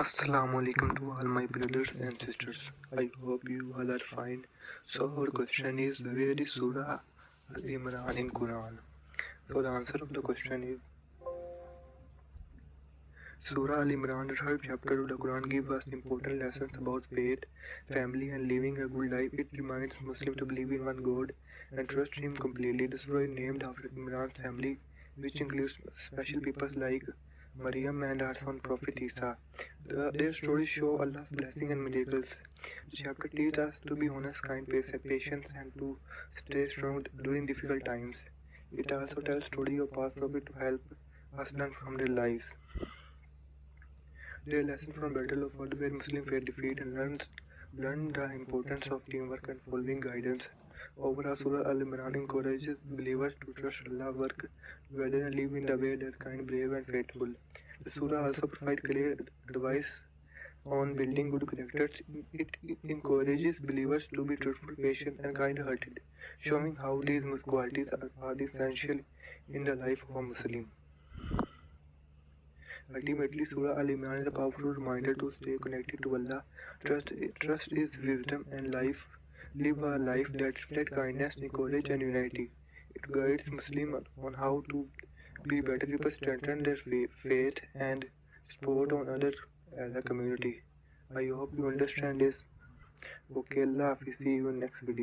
Assalamu alaikum to all my brothers and sisters. I hope you all are fine. So our question is, where is Surah Al Imran in Quran? So the answer of the question is, Surah Al Imran, the third chapter of the Quran, gives us important lessons about faith, family, and living a good life. It reminds Muslims to believe in one God and trust Him completely. The surah is named after Imran's family, which includes special people like Maryam and her son Prophet Isa. Their stories show Allah's blessing and miracles. The chapter teaches us to be honest, kind, patient, and to stay strong during difficult times. It also tells story of past prophet to help us learn from their lives. Their lesson from Battle of Uhud, where Muslim faced defeat and learned the importance of teamwork and following guidance. Overall, Surah Al Imran encourages believers to trust Allah, work together, and live in the way that kind, brave, and faithful. The surah also provides clear advice on building good characters. It encourages believers to be truthful, patient, and kind-hearted, showing how these qualities are essential in the life of a Muslim. Ultimately, Surah Al Imran is a powerful reminder to stay connected to Allah, trust His wisdom, and live a life that reflects kindness, courage, and unity. It guides Muslims on how to be better people, strengthen their faith, and support on others as a community. I hope you understand this. Okay, Allah Hafiz. See you in next video.